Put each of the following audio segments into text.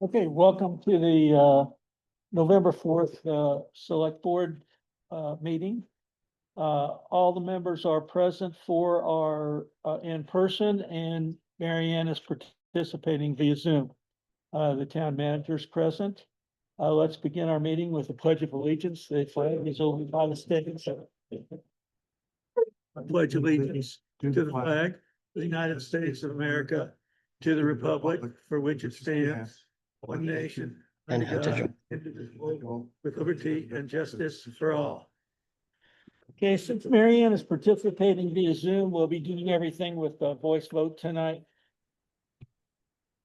Okay, welcome to the November 4th Select Board meeting. All the members are present for our in person, and Mary Ann is participating via Zoom. The town manager is present. Let's begin our meeting with the Pledge of Allegiance. The flag is over by the states. I pledge allegiance to the flag of the United States of America, to the republic for which it stands, one nation, under God, indivisible, with liberty and justice for all. Okay, since Mary Ann is participating via Zoom, we'll be doing everything with a voice vote tonight.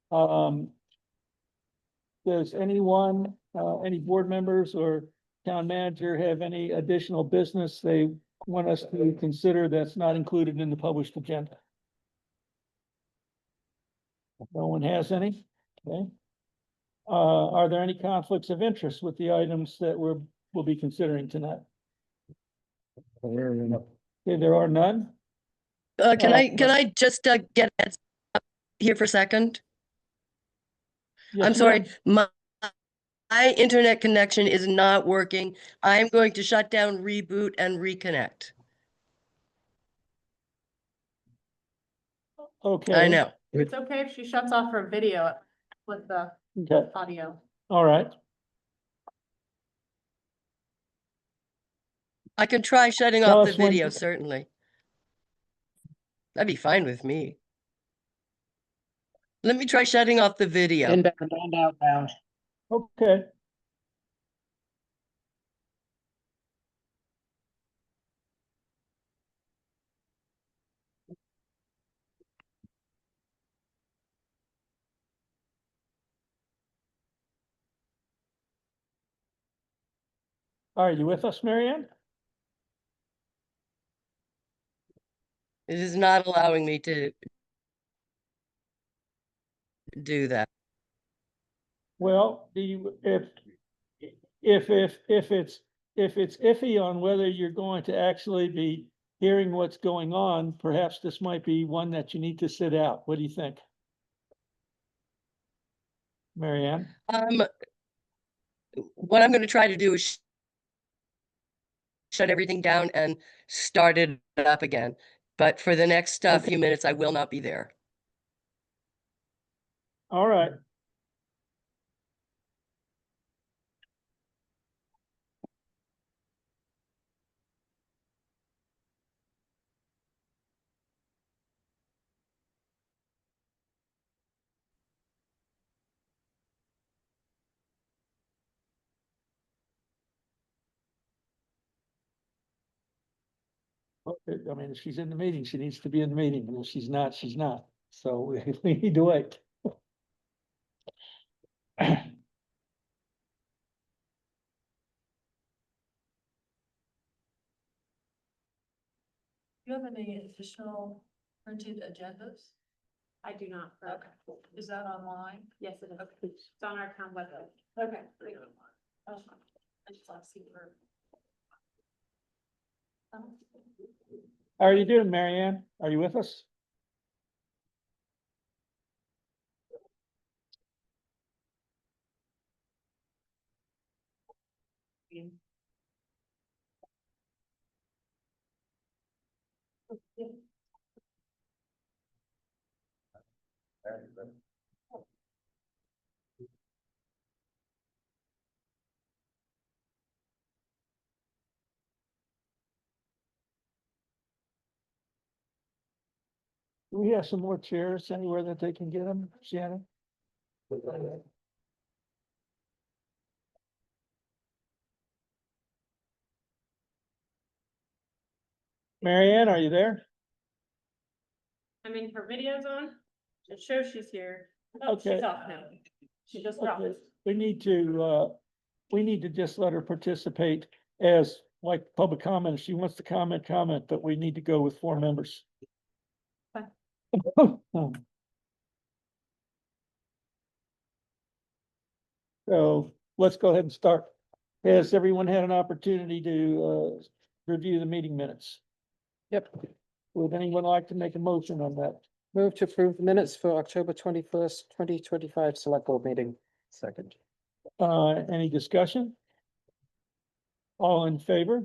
Does anyone, any board members or town manager have any additional business they want us to consider that's not included in the published agenda? No one has any? Okay. Are there any conflicts of interest with the items that we'll be considering tonight? Okay, there are none. Can I just get here for a second? Yes, I'm sorry, ma'am. my internet connection is not working. I'm going to shut down, reboot, and reconnect. Okay. I know. It's okay if she shuts off her video with the Okay, audio. all right. I can try shutting Tell off the us when- video, certainly. That'd be fine with me. Let me try shutting off the video. Inbound and outbound. Okay. Are you with us, Mary Ann? It is not allowing me to do that. Well, do you, if it's iffy on whether you're going to actually be hearing what's going on, perhaps this might be one that you need to sit out. What do you think? Mary Ann? What I'm going to try to do is shut everything down and start it up again. But for the next few minutes, I will not be there. All right. Okay, I mean, if she's in the meeting, she needs to be in the meeting, and if she's not, she's not. So we need to wait. Do you have any additional printed agendas? I do not. Okay. Is that online? Yes, it is. Okay. It's on our town website. Okay. I just want to see where. How are you doing, Mary Ann? Are you with us? Do we have some more chairs anywhere that they can get them, Shannon? Mary Ann, are you there? I mean, her video's on. It shows she's here. Oh, Okay. she's off now. She just dropped. Okay, we need to just let her participate as like public comment. If she wants to comment, but we need to go with 4 members. Fine. So let's go ahead and start. Has everyone had an opportunity to review the meeting minutes? Yep. Would anyone like to make a motion on that? Move to approve the minutes for October 21st, 2025 Select Board meeting. Second. Any discussion? All in favor?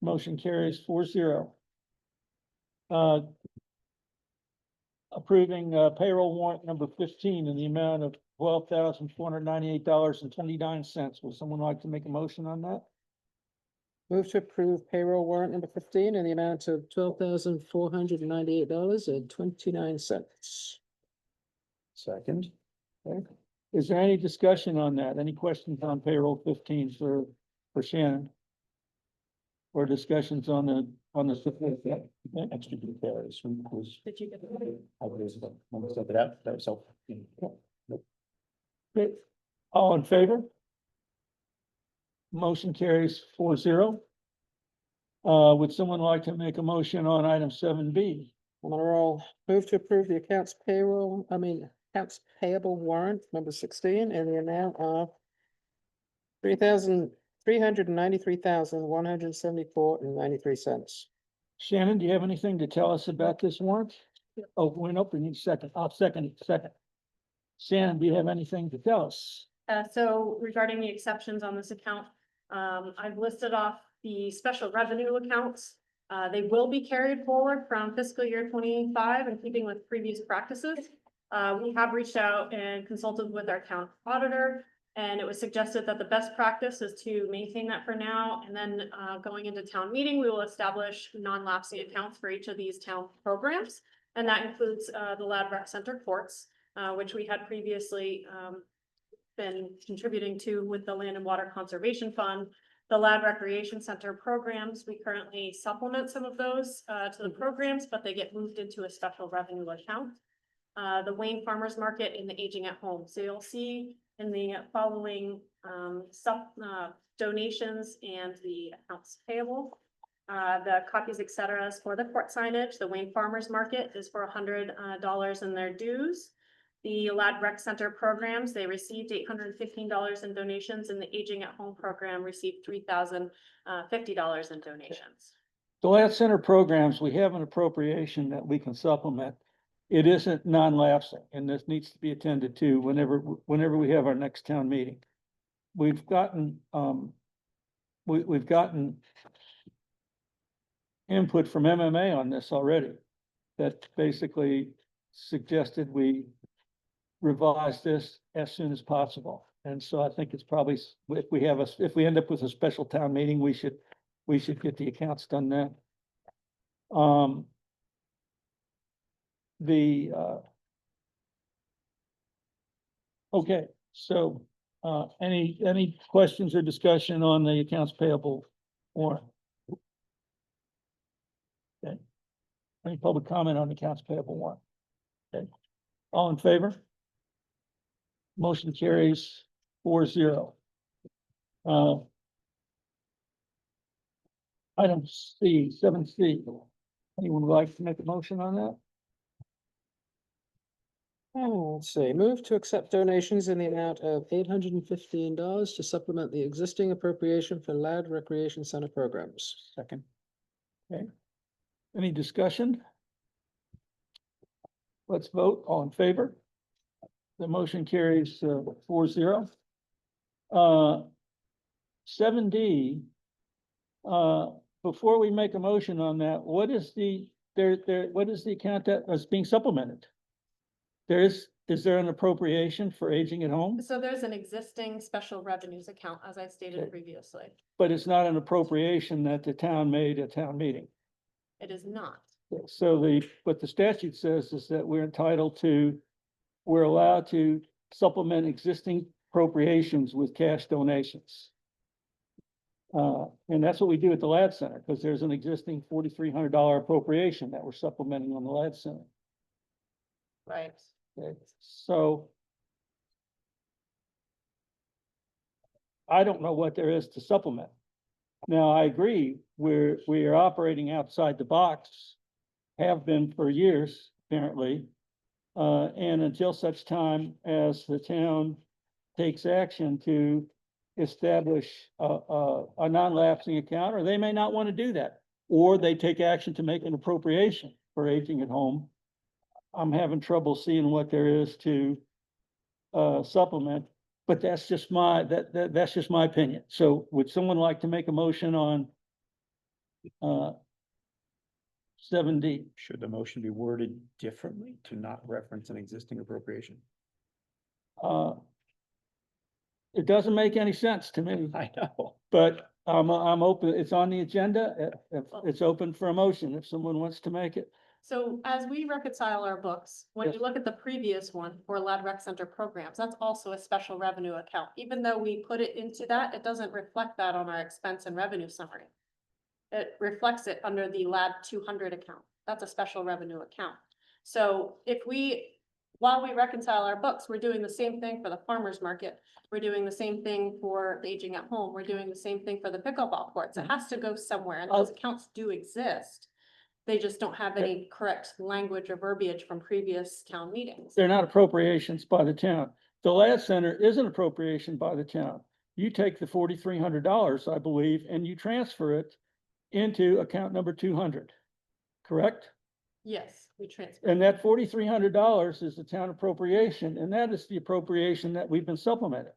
Motion carries 4-0. Approving payroll warrant number 15 in the amount of $12,498.29. Would someone like to make a motion on that? Move to approve payroll warrant number 15 in the amount of $12,498.29. Second. Okay. Is there any discussion on that? Any questions on payroll 15 for Shannon? Or discussions on the Okay. Extra details was, Did you get? I was, when we sent it out, that was helpful. Okay. All in favor? Motion carries 4-0. Would someone like to make a motion on item 7B? On a roll. Move to approve the accounts payable warrant number 16 in the amount of $393,174.93. Shannon, do you have anything to tell us about this warrant? Oh, wait, nope, we need a second. I'll second it, second. Shannon, do you have anything to tell us? So regarding the exceptions on this account, I've listed off the special revenue accounts. They will be carried forward from fiscal year 25 in keeping with previous practices. We have reached out and consulted with our town auditor, and it was suggested that the best practice is to maintain that for now. And then going into town meeting, we will establish non-lapsing accounts for each of these town programs. And that includes the Lad Rec Center courts, which we had previously been contributing to with the Land and Water Conservation Fund. The Lad Recreation Center programs, we currently supplement some of those to the programs, but they get moved into a special revenue account. The Wayne Farmers Market and the Aging at Home. So you'll see in the following donations and the accounts payable. The copies, et cetera, is for the court signage. The Wayne Farmers Market is for $100 in their dues. The Lad Rec Center programs, they received $815 in donations, and the Aging at Home program received $3,050 in donations. The Lad Center programs, we have an appropriation that we can supplement. It isn't non-lapsing, and this needs to be attended to whenever we have our next town meeting. We've gotten, we've gotten input from MMA on this already, that basically suggested we revise this as soon as possible. And so I think it's probably, if we end up with a special town meeting, we should get the accounts done then. Okay, so, any questions or discussion on the accounts payable warrant? Okay. Any public comment on the accounts payable warrant? Okay, all in favor? Motion carries 4-0. Item C, 7C. Anyone would like to make a motion on that? Oh, let's see, move to accept donations in the amount of $815 to supplement the existing appropriation for Lad Recreation Center programs. Second. Okay. Any discussion? Let's vote. All in favor? The motion carries 4-0. 7D, before we make a motion on that, what is the account that is being supplemented? Is there an appropriation for Aging at Home? So there's an existing special revenues account, as I stated Okay. previously. But it's not an appropriation that the town made at town meeting. It is not. So what the statute says is that we're allowed to supplement existing appropriations with cash donations. And that's what we do at the Lad Center, because there's an existing $4,300 appropriation that we're supplementing on the Lad Center. Right. Okay, so I don't know what there is to supplement. Now, I agree, we are operating outside the box, have been for years, apparently. And until such time as the town takes action to establish a non-lapsing account, or they may not want to do that, or they take action to make an appropriation for Aging at Home. I'm having trouble seeing what there is to supplement, but that's just that's just my opinion. So would someone like to make a motion on 7D? Should the motion be worded differently to not reference an existing appropriation? It doesn't make any sense to me, I know. but I'm open, it's on the agenda. If it's open for a motion, if someone wants to make it. So as we reconcile our books, when you Yes. look at the previous one for Lad Rec Center programs, that's also a special revenue account. Even though we put it into that, it doesn't reflect that on our expense and revenue summary. It reflects it under the Lad 200 account. That's a special revenue account. So while we reconcile our books, we're doing the same thing for the farmer's market. We're doing the same thing for the aging at home. We're doing the same thing for the pickleball courts. It has to go somewhere, and those accounts do exist. They just don't have any correct language or verbiage from previous town meetings. They're not appropriations by the town. The Lad Center is an appropriation by the town. You take the $4,300, I believe, and you transfer it into account number 200, correct? Yes, we transfer. And that $4,300 is the town appropriation, and that is the appropriation that we've been supplementing.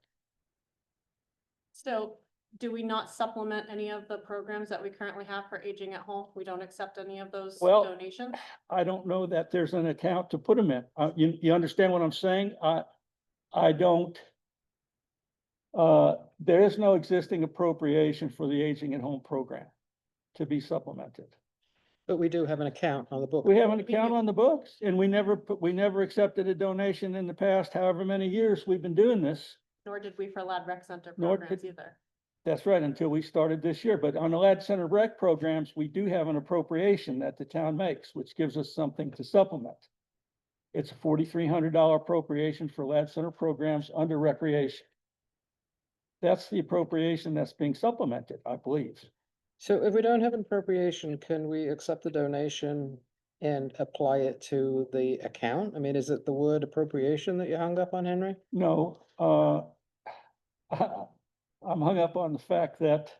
So do we not supplement any of the programs that we currently have for aging at home? We don't accept any of those Well, donations? I don't know that there's an account to put them in. You understand what I'm saying? I don't. There is no existing appropriation for the aging at home program to be supplemented. But we do have an account on the book. We have an account on the books, and we never accepted a donation in the past, however many years we've been doing this. Nor did we for Lad Rec Center Nor programs did- either. That's right, until we started this year. But on the Lad Center Rec programs, we do have an appropriation that the town makes, which gives us something to supplement. It's a $4,300 appropriation for Lad Center programs under recreation. That's the appropriation that's being supplemented, I believe. So if we don't have an appropriation, can we accept the donation and apply it to the account? I mean, is it the word appropriation that you hung up on, Henry? No, I'm hung up on the fact that,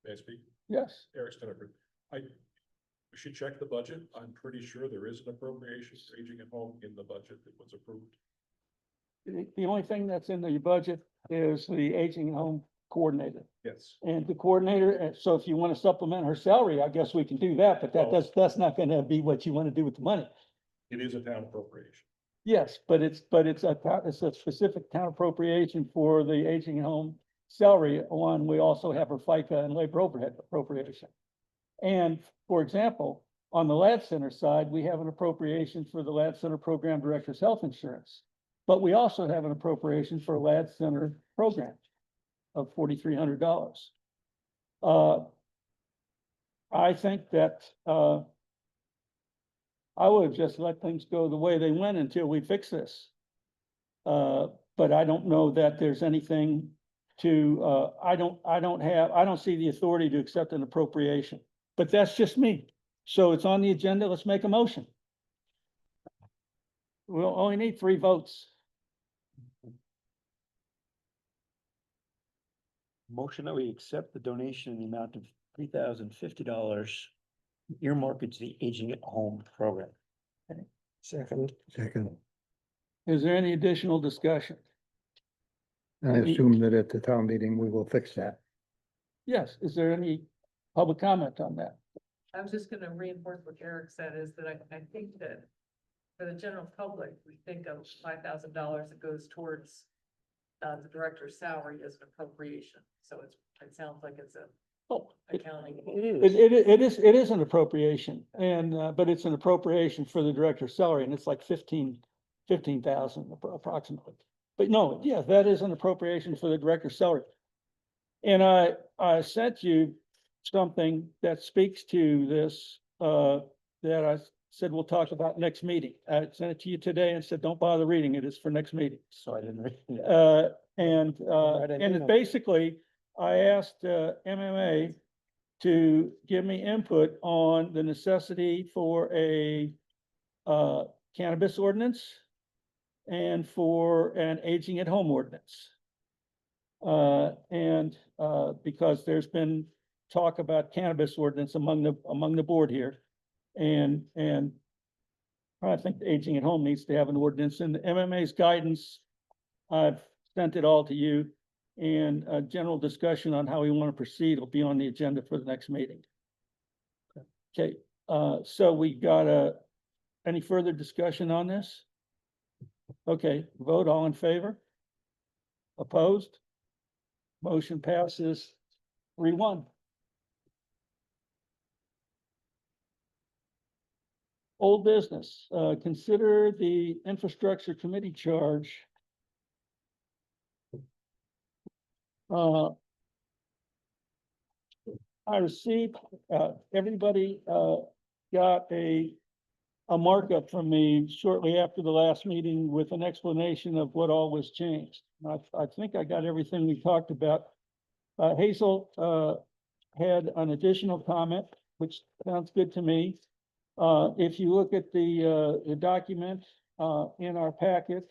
May I speak? yes, Eric Stenford. We should check the budget. I'm pretty sure there is an appropriation for aging at home in the budget that was approved. the only thing that's in the budget is the aging at home coordinator. Yes. And the coordinator, so if you want to supplement her salary, I guess we can do that, but that's not gonna be what you want to do with the money. It is a town appropriation. Yes, but it's a specific town appropriation for the aging at home salary one. We also have her FICA and labor overhead appropriation. And for example, on the Lad Center side, we have an appropriation for the Lad Center Program Director's Health Insurance. But we also have an appropriation for a Lad Center program of $4,300. I think that, I would have just let things go the way they went until we fix this. But I don't know that there's anything to, I don't see the authority to accept an appropriation, but that's just me. So it's on the agenda. Let's make a motion. We'll only need 3 votes. Motion that we accept the donation in the amount of $3,050 earmarked to the Aging at Home program. Second. Is there any additional discussion? I assume that at the town meeting, we will fix that. Yes, is there any public comment on that? I was just gonna reinforce what Eric said, is that I think that for the general public, we think of $5,000 that goes towards the director's salary as an appropriation. So it sounds like it's a Oh, accounting. it is an appropriation, and, but it's an appropriation for the director's salary, and it's like 15,000 approximately. But no, yeah, that is an appropriation for the director's salary. And I sent you something that speaks to this, that I said we'll talk about next meeting. I sent it to you today and said, don't bother reading it, it's for next meeting. So I didn't read it. And it basically, I asked MMA to give me input on the necessity for a cannabis ordinance and for an aging at home ordinance. Because there's been talk about cannabis ordinance among the board here. And I think the Aging at Home needs to have an ordinance, and the MMA's guidance, I've sent it all to you. And a general discussion on how we want to proceed will be on the agenda for the next meeting. Okay, so we got any further discussion on this? Okay, vote, all in favor? Opposed? Motion passes 3-1. Old business, consider the infrastructure committee charge. I received, everybody, got a markup from me shortly after the last meeting with an explanation of what all was changed. I think I got everything we talked about. Hazel, had an additional comment, which sounds good to me. If you look at the document, in our packet,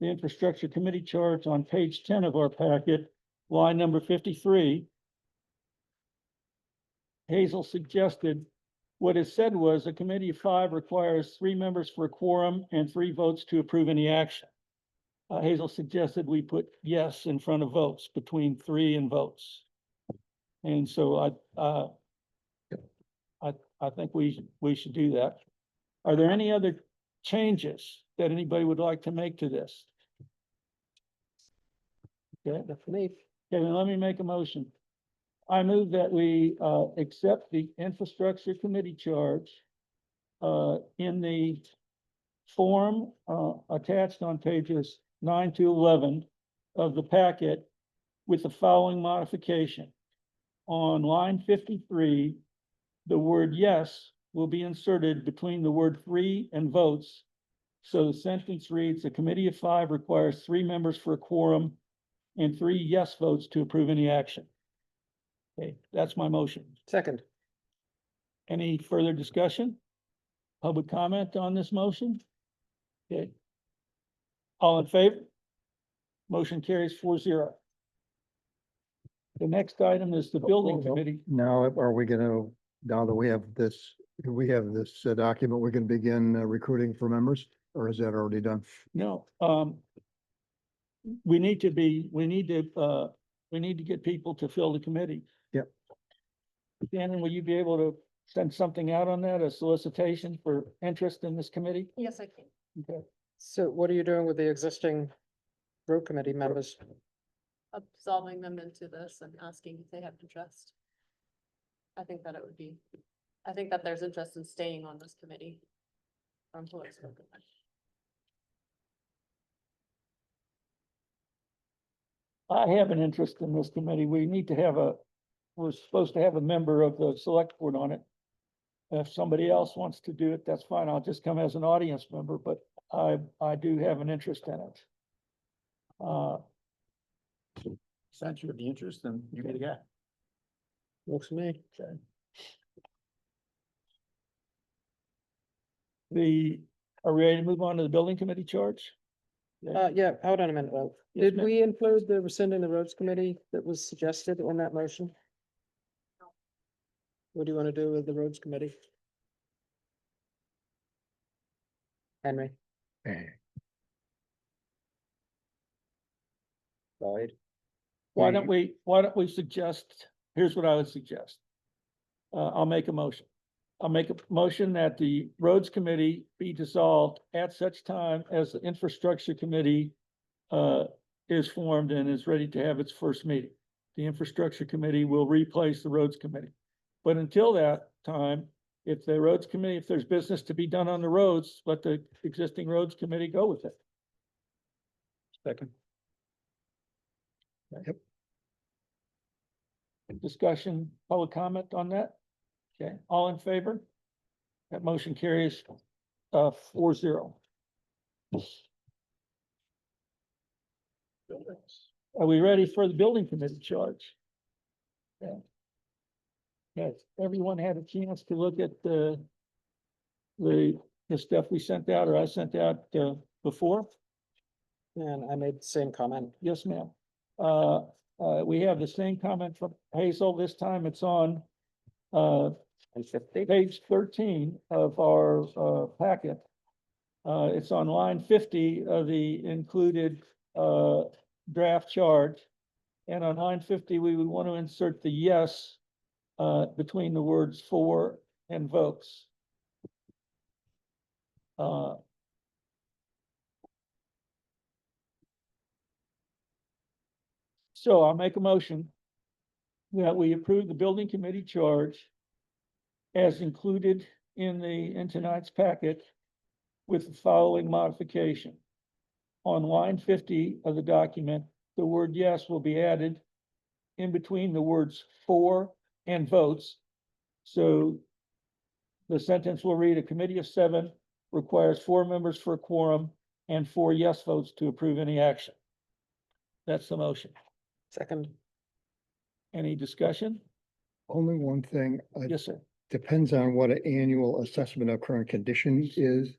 the infrastructure committee charge on page 10 of our packet, line number 53. Hazel suggested, what is said was a committee of 5 requires 3 members for a quorum and 3 votes to approve any action. Hazel suggested we put yes in front of votes, between 3 and votes. And so I think we should do that. Are there any other changes that anybody would like to make to this? Okay, For me, then let me make a motion. I move that we accept the infrastructure committee charge in the form attached on pages 9 to 11 of the packet with the following modification. On line 53, the word yes will be inserted between the word 3 and votes. So the sentence reads, a committee of 5 requires 3 members for a quorum and 3 yes votes to approve any action. Okay, that's my motion. second, Any further discussion? Public comment on this motion? Okay. All in favor? Motion carries 4-0. The next item is the building committee. Now, are we gonna, now that we have this document, we're gonna begin recruiting for members, or is that already done? No, we need to get people to fill the committee. Yep. Shannon, will you be able to send something out on that, a solicitation for interest in this committee? Yes, I can. Okay. so what are you doing with the existing road committee members? Absolving them into this and asking if they have interest. I think that there's interest in staying on this committee. From who I've spoken with. I have an interest in this committee. We're supposed to have a member of the select board on it. If somebody else wants to do it, that's fine. I'll just come as an audience member, but I do have an interest in it. Since you have the interest, then you get a guy. Works for me. Are we ready to move on to the building committee charge? Yeah, hold on a minute, though. Yes, Did ma'am. we include the rescinding the roads committee that was suggested in that motion? What do you want to do with the roads committee? Henry, Lloyd, Why don't we suggest, here's what I would suggest. I'll make a motion. I'll make a motion that the roads committee be dissolved at such time as the infrastructure committee is formed and is ready to have its first meeting. The infrastructure committee will replace the roads committee. But until that time, if there's business to be done on the roads, let the existing roads committee go with it. Second. Yep. Discussion, public comment on that? Okay, all in favor? That motion carries 4-0. Are we ready for the building committee charge? Yeah. Yes, everyone had a chance to look at the stuff we sent out, or I sent out before? and I made the same comment. Yes, ma'am. We have the same comment from Hazel. This time it's on page 13 of our packet. It's on line 50 of the included draft charge. And on line 50, we would want to insert the yes between the words for and votes. So I'll make a motion that we approve the building committee charge as included in tonight's packet with the following modification. On line 50 of the document, the word yes will be added in between the words for and votes. So the sentence will read, a committee of 7 requires 4 members for a quorum and 4 yes votes to approve any action. That's the motion. Second, Any discussion? Only one thing, Yes, sir. depends on what an annual assessment of current condition is.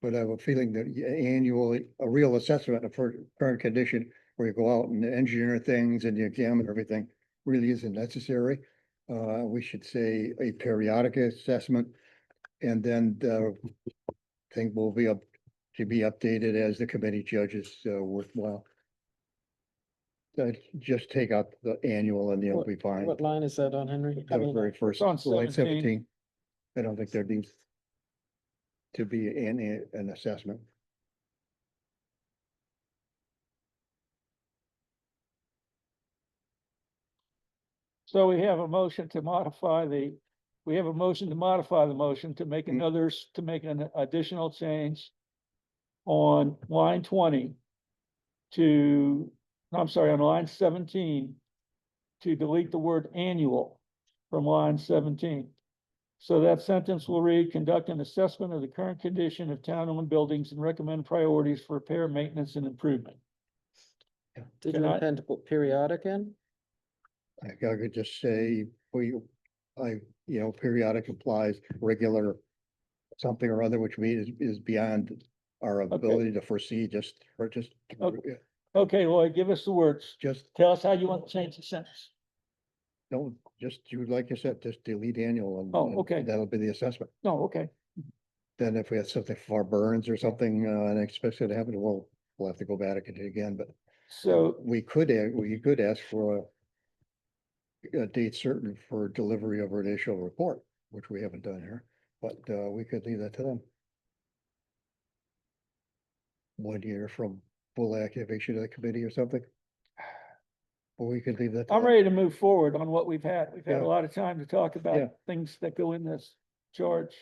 But I have a feeling that annually, a real assessment of current condition, where you go out and engineer things and you examine everything, really isn't necessary. We should say a periodic assessment, and then the thing will be up to be updated as the committee judges worthwhile. Just take out the annual and you'll be fine. what line is that on, Henry? I The mean, very first, on line 17. 17. I don't think there needs to be an assessment. So we have a motion to modify the motion to make to make an additional change on line 20 on line 17 to delete the word annual from line 17. So that sentence will read, conduct an assessment of the current condition of town-owned buildings and recommend priorities for repair, maintenance, and improvement. did Can you I- intend to put periodic in? I could just say, periodic implies regular something or other, which means is beyond our ability to foresee, Okay. Okay, Lloyd, give us the words. just Tell us how you want to change the sentence. don't, just like you said, just delete annual and. Oh, and okay. That'll be the assessment. No, okay. Then if we had something for burns or something, unexpected happen, we'll have to go back and do it again, but So, we could ask for a date certain for delivery of our initial report, which we haven't done here, but, we could leave that to them. 1 year from full activation of the committee or something. Or we could leave that. to I'm them. ready to move forward on what we've had. We've had a Yeah. lot of time to talk Yeah. about things that go in this charge.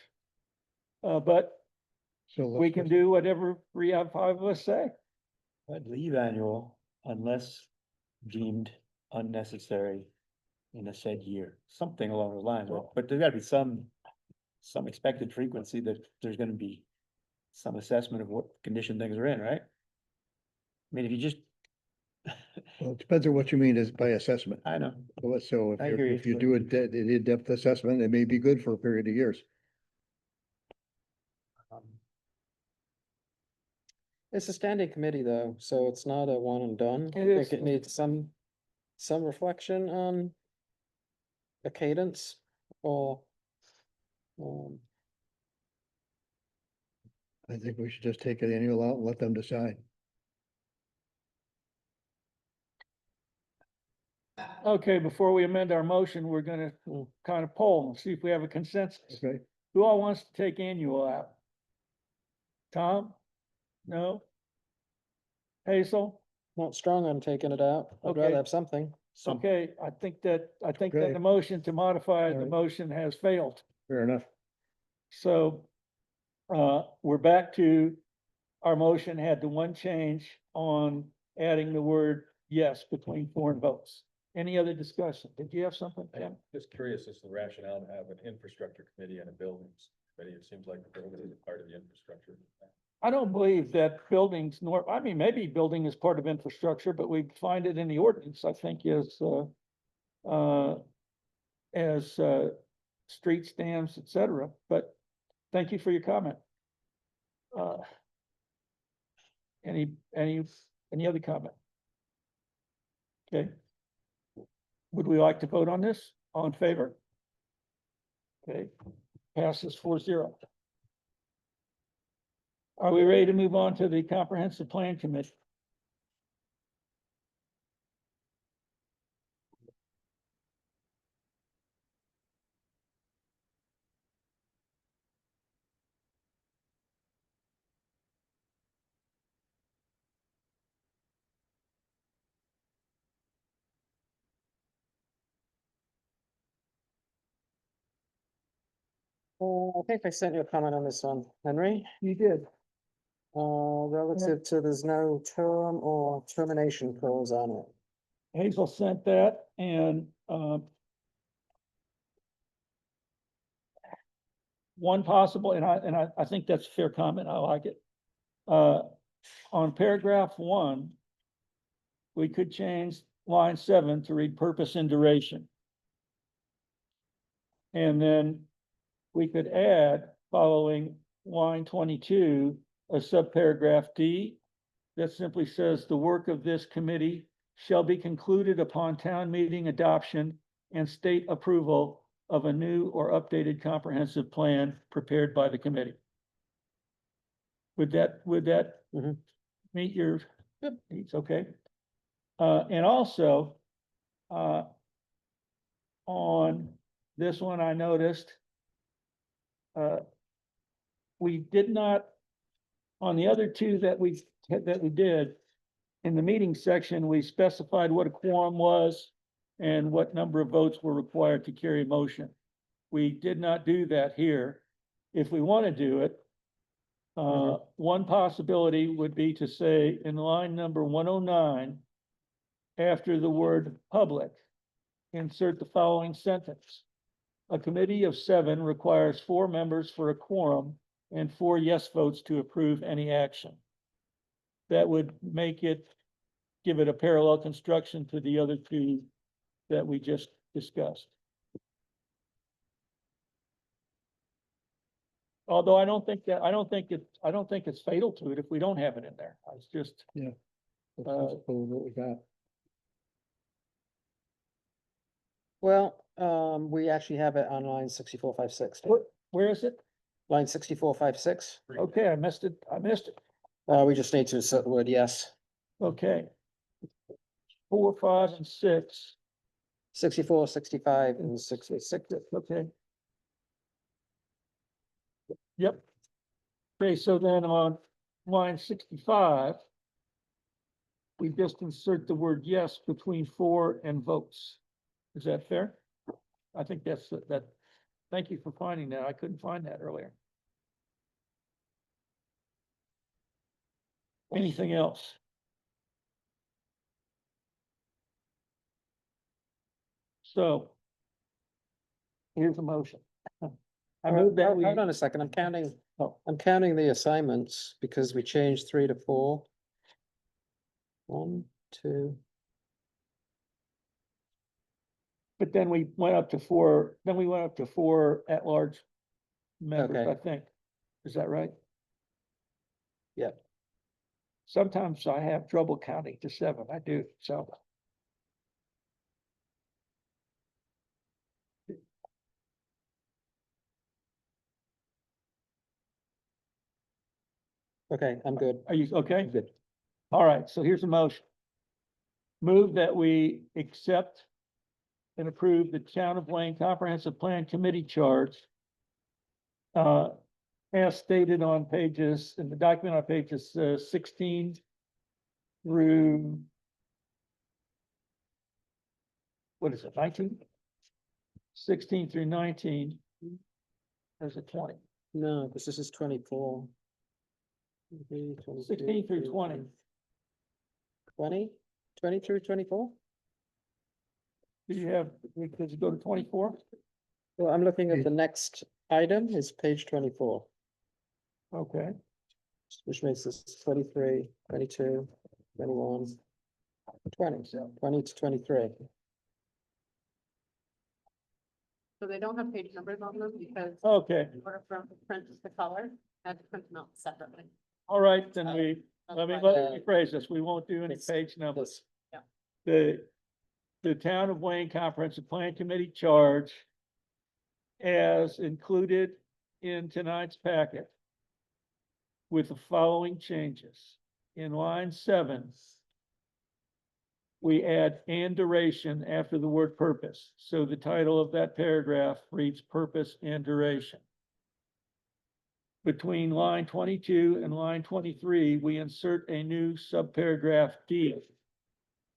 But So let's we can just- do whatever 3 out of 5 of us say. I'd leave annual unless deemed unnecessary in a said year, something along those lines, but there's gotta be some expected frequency that there's gonna be some assessment of what condition things are in, right? I mean, if you just, Well, it depends on what you mean as by assessment. I know, So I if agree, if you but- do an in-depth assessment, it may be good for a period of years. It's a standing committee though, so it's not a one and done. It I is. think it needs some reflection on a cadence or I think we should just take an annual out and let them decide. Okay, before we amend our motion, we're gonna kind of poll and see if we have a consensus. Okay, Who all wants to take annual out? Tom? No? Hazel? not strong on taking it out. I'd Okay. rather have something. Okay, I think that Okay. the motion to modify All the right. motion has failed. fair enough. So, we're back to, our motion had the one change on adding the word yes between 4 votes. Any other discussion? Did you have something, Tim? Just curious as to the rationale to have an infrastructure committee and a buildings committee. It seems like the building is a part of the infrastructure. I don't believe that buildings I mean, maybe building is part of infrastructure, but we find it in the ordinance, I think, as street stands, et cetera, but thank you for your comment. Any other comment? Okay, would we like to vote on this? All in favor? Okay, passes 4-0. Are we ready to move on to the Comprehensive Plan Committee? I think I sent you a comment on this one, Henry, You did. relative to there's no term or termination clause on it. Hazel sent that and, one possible, and I think that's a fair comment. I like it. On paragraph 1, we could change line 7 to read purpose and duration. And then we could add following line 22, a subparagraph D that simply says the work of this committee shall be concluded upon town meeting adoption and state approval of a new or updated comprehensive plan prepared by the committee. Would that Mhm. meet your Yep. needs? Okay. And also, on this one, I noticed, we did not, on the other two that we did, in the meeting section, we specified what a quorum was and what number of votes were required to carry a motion. We did not do that here. If we want to do it, one possibility would be to say in line number 109, after the word public, insert the following sentence. A committee of 7 requires 4 members for a quorum and 4 yes votes to approve any action. That would make it, give it a parallel construction to the other 2 that we just discussed. Although I don't think it's fatal to it if we don't have it in there. It's just, That's what we got. Well, we actually have it on line 6456. where is it? Line 6456. Okay, I missed it. We just need to insert the word yes. Okay. 4, 5, and 6. 64, 65, and 66. Okay. Yep. Okay, so then on line 65, we just insert the word yes between 4 and votes. Is that fair? I think that's that. Thank you for finding that. I couldn't find that earlier. Anything else? So here's a motion. I move that we. Hold on a second, Oh. I'm counting the assignments because we changed 3 to 4. 1, 2. But then we went up to 4, at-large members, Okay. I think. Is that right? Yep. Sometimes I have trouble counting to 7. I do, so. Okay, I'm good. Are you okay? Good. All right, so here's a motion. Move that we accept and approve the Town of Wayne Comprehensive Plan Committee charge. As stated on pages, in the document on pages 16 through. What is it, 19? 16 through 19. There's a 20. No, because this is 24. 16 through 20. 20 through 24? Do you have, does it go to 24? Well, I'm looking at the next item is page 24, Okay, which makes this 23, 22, 21, 20, so 20 to 23. So they don't have page numbers on them because okay, in order for them to print the color, I had to print them out separately. all right, then let me That's why- rephrase this. We won't do any It's- page numbers. This, The, the Town of Wayne Comprehensive Plan Committee charge as included in tonight's packet with the following changes. In line 7, we add "and duration" after the word purpose. So the title of that paragraph reads "Purpose and Duration." Between line 22 and line 23, we insert a new subparagraph D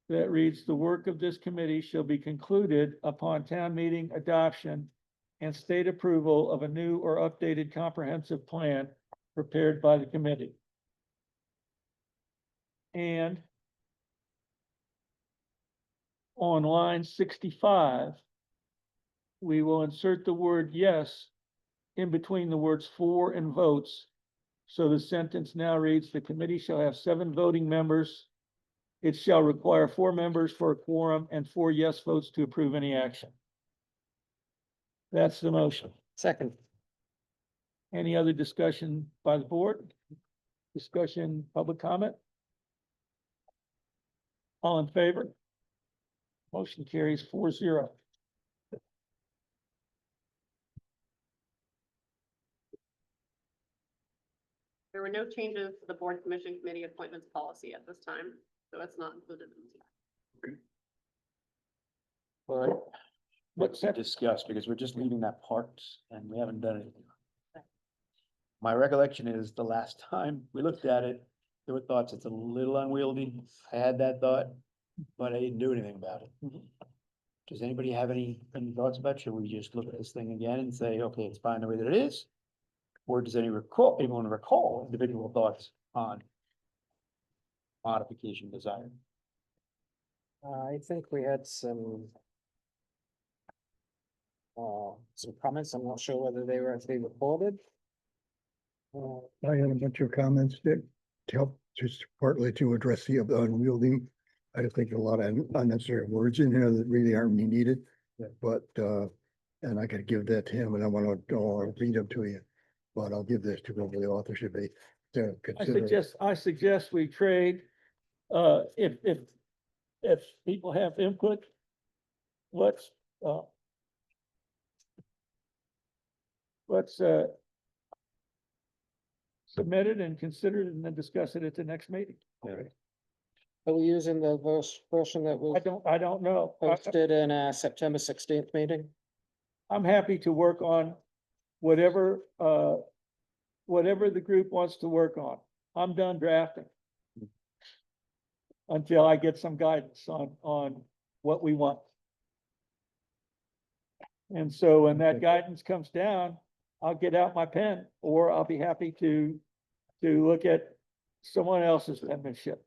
that reads, "The work of this committee shall be concluded upon town meeting adoption and state approval of a new or updated comprehensive plan prepared by the committee." And on line 65, we will insert the word "yes" in between the words "for" and "votes." So the sentence now reads, "The committee shall have 7 voting members. It shall require 4 members for a quorum and 4 yes votes to approve any action." That's the motion. Second. Any other discussion by the board? Discussion, public comment? All in favor? Motion carries 4-0. There were no changes to the board commission committee appointments policy at this time, so it's not included in. All right. What's to that? discuss, because we're just leaving that parts and we haven't done anything. My recollection is the last time we looked at it, there were thoughts it's a little unwieldy. I had that thought, but I didn't do anything about it. Does anybody have any thoughts about it? Should we just look at this thing again and say, okay, it's fine the way that it is? Or does anyone recall individual thoughts on modification desire? I think we had some comments. I'm not sure whether they were actually recorded. I had a bunch of comments that to help just partly to address the unwieldy. I just think a lot of unnecessary words in here that really aren't needed. But, and I could give that to him and I want to read them to you. But I'll give this to whoever the author should be to consider. I suggest we trade, if people have input, let's submit it and consider it and then discuss it at the next meeting. Are we using the version that was I don't know. posted in our September 16th meeting? I'm happy to work on whatever the group wants to work on. I'm done drafting. Until I get some guidance on what we want. And so when that guidance comes down, I'll get out my pen, or I'll be happy to look at someone else's penmanship.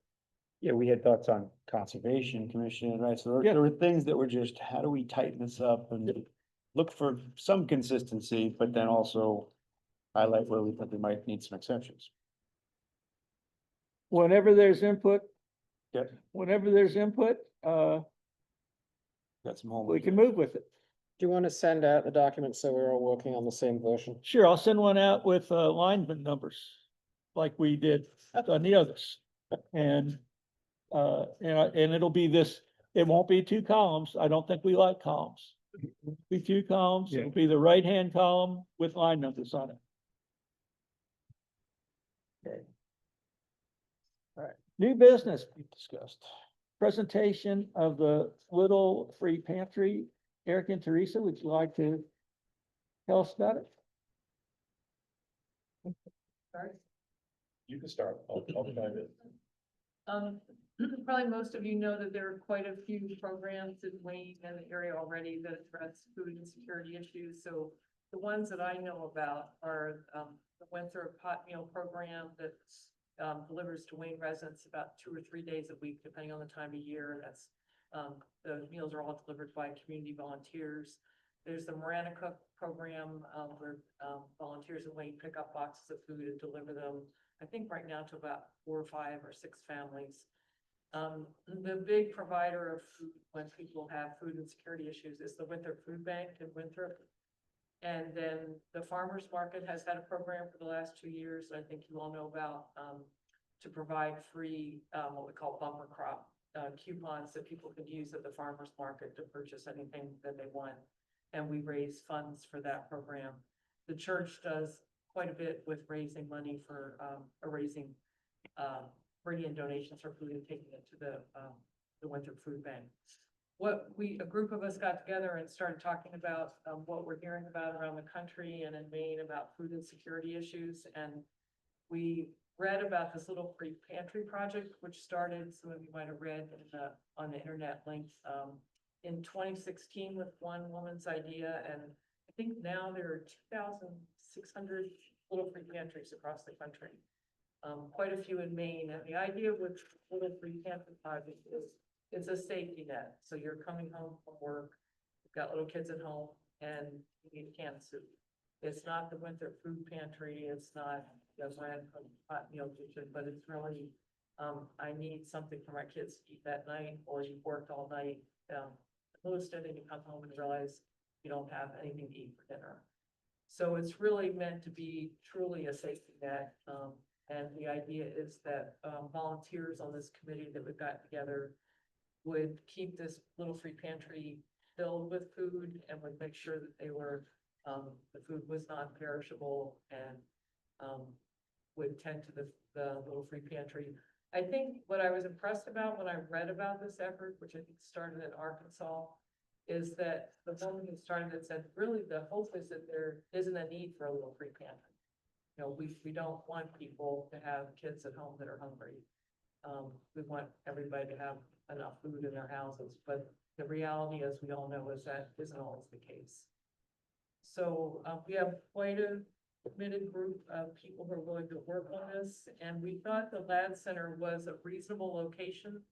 Yeah, we had thoughts on conservation commission, right? So Yeah. there were things that were just, how do we tighten this up and look for some consistency, but then also highlight where we think we might need some exceptions. Whenever there's input, Yep. Got some homework. we can move with it. Do you want to send out the document so we're all working on the same version? Sure, I'll send one out with lineman numbers, like we did on the others. And it'll be this, it won't be 2 columns. I don't think we like columns. It'll be 2 columns. It'll be the right-hand column with line numbers on it. Okay. All right, new business we discussed. Presentation of the Little Free Pantry. Eric and Teresa, would you like to tell us about it? Sorry. You can start. I'll dive in. Probably most of you know that there are quite a few programs in Wayne and the area already that address food insecurity issues. So the ones that I know about are, the Winthrop Hot Meal Program that delivers to Wayne residents about 2 or 3 days a week, depending on the time of year. That's, the meals are all delivered by community volunteers. There's the Marana Cook program, where volunteers in Wayne pick up boxes of food and deliver them, I think right now to about 4 or 5 or 6 families. The big provider of food when people have food insecurity issues is the Winthrop Food Bank in Winthrop. And then the farmers market has had a program for the last 2 years, I think you all know about, to provide free, what we call bumper crop coupons that people could use at the farmer's market to purchase anything that they want. And we raise funds for that program. The church does quite a bit with raising money for, bringing in donations for food and taking it to the Winter Food Bank. A group of us got together and started talking about, what we're hearing about around the country and in Maine about food insecurity issues. And we read about this little free pantry project, which started, some of you might have read on the internet links, in 2016 with one woman's idea. And I think now there are 2,600 little free pantries across the country. Quite a few in Maine. And the idea with little free pantry project is it's a safety net. So you're coming home from work, you've got little kids at home, and you need a can of soup. It's not the winter food pantry, it's not the brand hot meal kitchen, but it's really, I need something for my kids to eat that night, or you've worked all night, posted, and you come home and realize you don't have anything to eat for dinner. So it's really meant to be truly a safety net. And the idea is that volunteers on this committee that we've got together would keep this little free pantry filled with food and would make sure that they were, the food was non-perishable and would tend to the little free pantry. I think what I was impressed about when I read about this effort, which I think started in Arkansas, is that the woman who started it said, really the hope is that there isn't a need for a little free pantry. You know, we don't want people to have kids at home that are hungry. We want everybody to have enough food in their houses, but the reality, as we all know, is that isn't always the case. So we have quite a committed group of people who are willing to work on this, and we thought the Ladd Center was a reasonable location.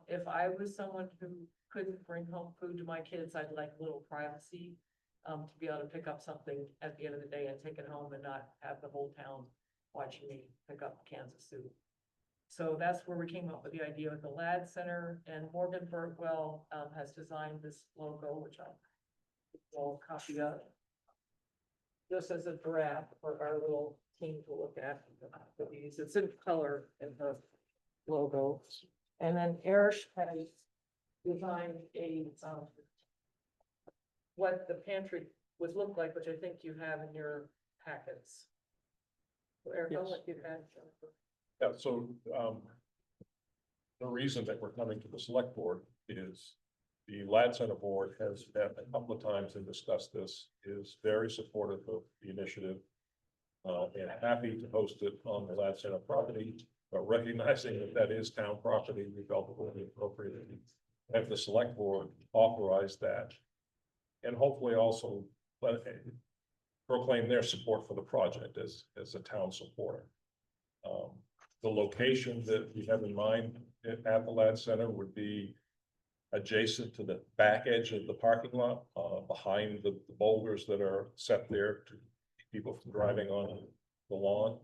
If I was someone who couldn't bring home food to my kids, I'd like a little privacy, to be able to pick up something at the end of the day and take it home and not have the whole town watching me pick up cans of soup. So that's where we came up with the idea of the Ladd Center, and Morgan Burtwell has designed this logo, which I'll copy up. Just as a draft for our little team to look at for these. It's in color in the logo. And then Eric has designed a what the pantry would look like, which I think you have in your packets. So Eric, I'll let you have. Yeah, so, the reason that we're coming to the select board is the Ladd Center Board has met a couple of times and discussed this, is very supportive of the initiative. And happy to host it on the Ladd Center property, but recognizing that that is town property, we felt it would be appropriate to have the select board authorize that. And hopefully also proclaim their support for the project as a town supporter. The location that we have in mind at the Ladd Center would be adjacent to the back edge of the parking lot, behind the boulders that are set there to keep people from driving on the lawn.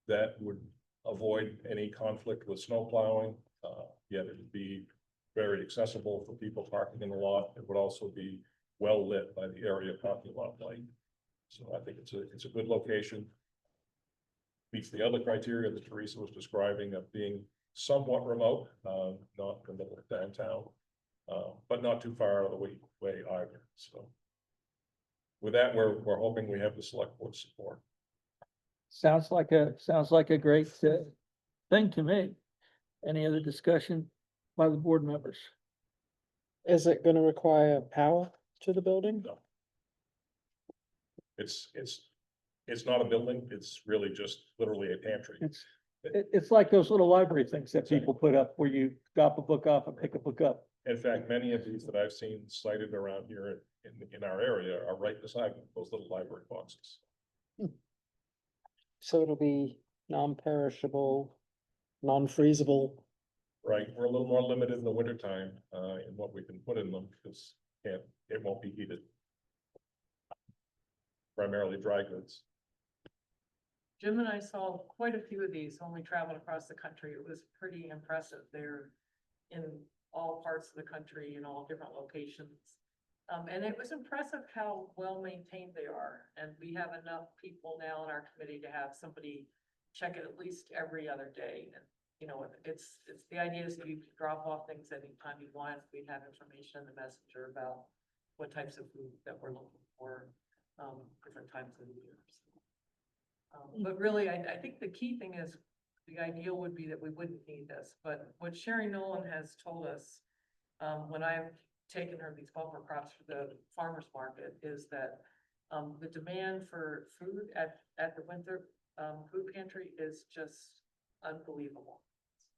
That would avoid any conflict with snow plowing, yet it would be very accessible for people parking in the lot. It would also be well lit by the area parking lot light. So I think it's a good location. Meets the other criteria that Teresa was describing of being somewhat remote, not in the middle of downtown, but not too far out of the way either. So with that, we're hoping we have the select board support. Sounds like a great thing to me. Any other discussion by the board members? Is it gonna require power to the building? No. It's not a building, it's really just literally a pantry. It's like those little library things that people put up where you drop a book off and pick a book up. In fact, many of these that I've seen cited around here in our area are right beside those little library boxes. So it'll be non-perishable, non-freezable. Right, we're a little more limited in the wintertime, in what we can put in them, because it won't be heated. Primarily dry goods. Jim and I saw quite a few of these when we traveled across the country. It was pretty impressive. They're in all parts of the country, in all different locations. And it was impressive how well maintained they are. And we have enough people now in our committee to have somebody check it at least every other day. And, you know, it's, the idea is that you can drop off things anytime you want. We have information in the messenger about what types of food that we're looking for, different times of the year. But really, I think the key thing is, the ideal would be that we wouldn't need this, but what Sherry Nolan has told us, when I've taken her these bumper crops for the farmer's market, is that the demand for food at the winter food pantry is just unbelievable.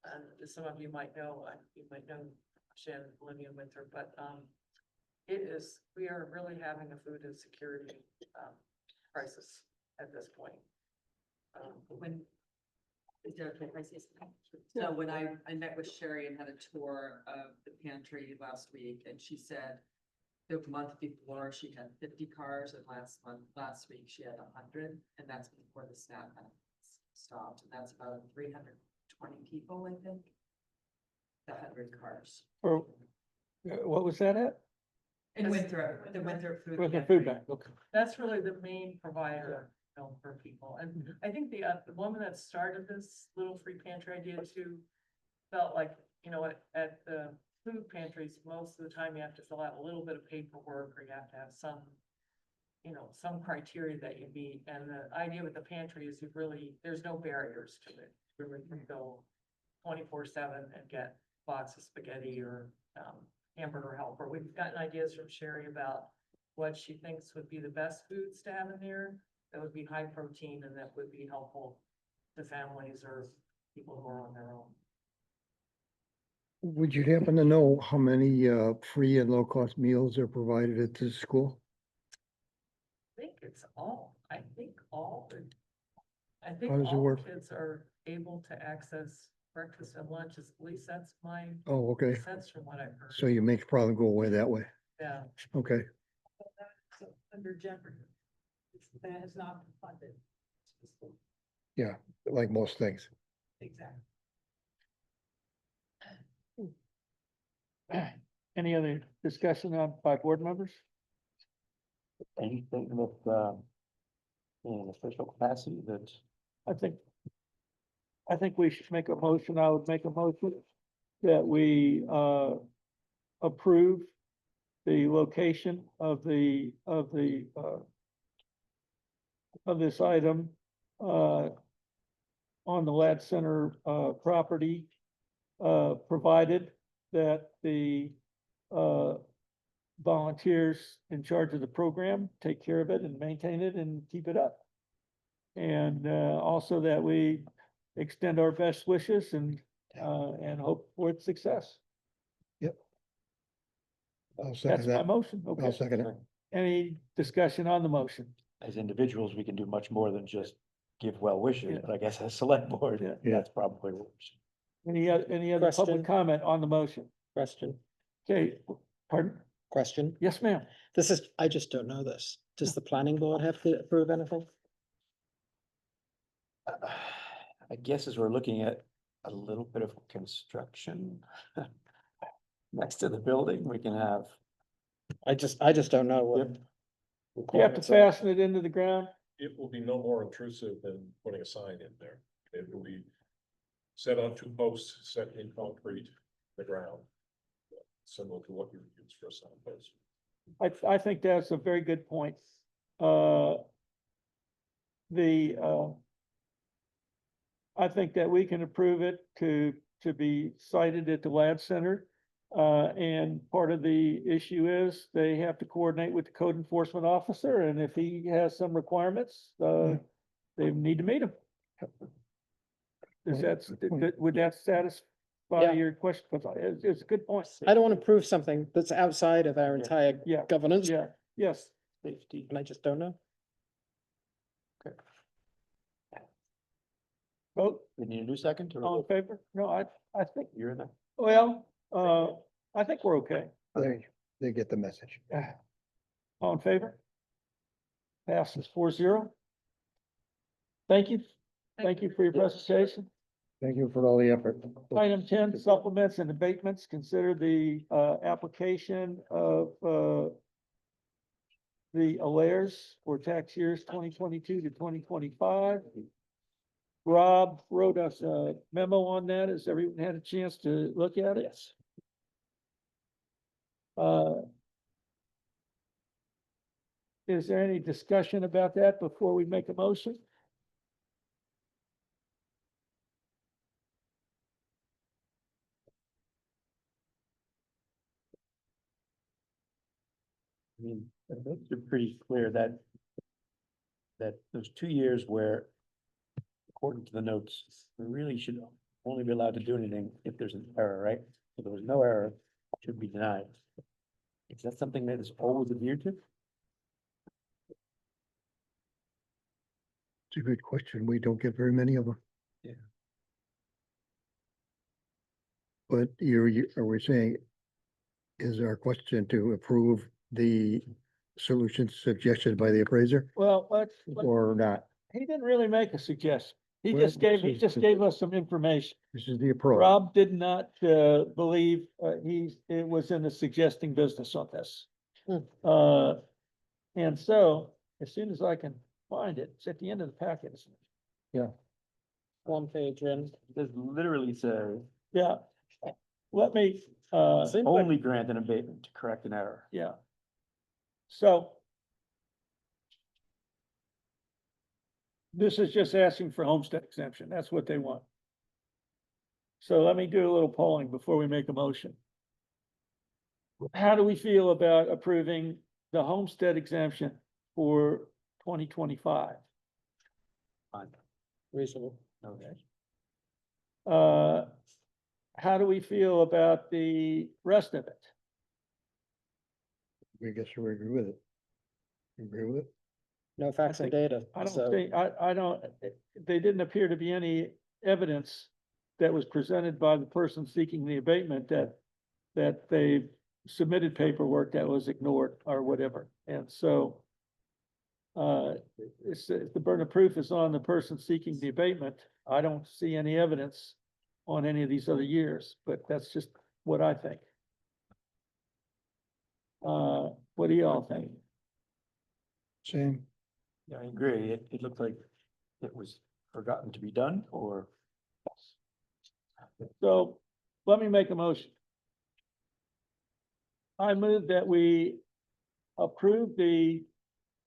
And as some of you might know, you might know Shannon, Olivia Winter, but we are really having a food insecurity crisis at this point. When, is there, okay, if I say something? So when I met with Sherry and had a tour of the pantry last week, and she said the month before she had 50 cars, and last week she had 100, and that's before the SNAP stopped, and that's about 320 people, I think. The 100 cars. Or, what was that at? In Winthrop, the Winthrop food. With the pantry. food bank, okay. That's really the main provider, you know, for people. And I think the woman that started this little free pantry idea too felt like, you know, at the food pantries, most of the time you have to fill out a little bit of paperwork, or you have to have some, you know, some criteria that you meet. And the idea with the pantry is there's no barriers to it. You really can go 24/7 and get lots of spaghetti or hamburger helper. We've gotten ideas from Sherry about what she thinks would be the best foods to have in there that would be high protein and that would be helpful to families or people who are on their own. Would you happen to know how many free and low-cost meals are provided at this school? I think How does it all work? kids are able to access breakfast and lunch, at least that's my Oh, okay. sense from what I've heard. So you make probably go away that way. Yeah. Okay. Under Jeopardy. That has not been funded. Yeah, like most things. Exactly. Any other discussion by board members? Anything that, in official capacity that, I think we should make a motion. I would make a motion that we approve the location of this item on the Ladd Center property, provided that the volunteers in charge of the program take care of it and maintain it and keep it up. And also that we extend our best wishes and hope for its success. I'll That's second my that. motion. I'll Okay. second it. Any discussion on the motion? as individuals, we can do much more than just give well wishes, Yeah. but I guess as select board, Yeah. that's probably worse. Any other Question. public comment on the motion? Question, Okay, pardon? question. Yes, ma'am. I just don't know this. Does the planning board have to approve anything? I guess as we're looking at a little bit of construction next to the building, we can have. I just don't know what. You have to requirements are. fasten it into the ground. It will be no more intrusive than putting a sign in there. It will be set on 2 posts, set in concrete, the ground. Similar to what you would use for a sign post. I think that's a very good point. I think that we can approve it to be cited at the Ladd Center. And part of the issue is they have to coordinate with the code enforcement officer, and if he has some requirements, they need to meet them. Would that satisfy Yeah. your question? Because it's a good point. I don't want to prove something that's outside of our entire Yeah. governance, Yeah, yes. Safety. and I just don't know. Vote, We need a new second all in or favor? No, I think, you're in there? well, I think we're okay. They get the message. All in favor? Passes 4-0. Thank you. Thank you for your presentation. Thank you for all the effort. Item 10, supplements and abatements. Consider the application of the Alaires for tax years 2022 to 2025. Rob wrote us a memo on that. Has everyone had a chance to look at it? Yes. Is there any discussion about that before we make a motion? I mean, it's pretty clear that those 2 years where, according to the notes, we really should only be allowed to do anything if there's an error, right? If there was no error, it should be denied. Is that something that is always adhered to? It's a good question. We don't get very many of them. Yeah. But are we saying, is our question to approve the solution suggested by the appraiser Well, or not? he didn't really make a suggestion. He Well, just gave us some information. This is the approach. Rob did not, believe, it was in the suggesting business on this. And so, as soon as I can find it, it's at the end of the packet, isn't it? One page in. It literally says, Yeah. Let me, Seems like- only grant an abatement to correct an error. yeah. So. This is just asking for homestead exemption. That's what they want. So let me do a little polling before we make a motion. How do we feel about approving the homestead exemption for 2025? Fine. Reasonable. Okay. How do we feel about the rest of it? We guess we agree with it. Agree with it? No facts and data. I don't So think, I don't, there didn't appear to be any evidence that was presented by the person seeking the abatement that they submitted paperwork that was ignored or whatever. And so it's, the burden of proof is on the person seeking the abatement. I don't see any evidence on any of these other years, but that's just what I think. What do y'all think? Same. Yeah, I agree. It looked like it was forgotten to be done or. So let me make a motion. I move that we approve the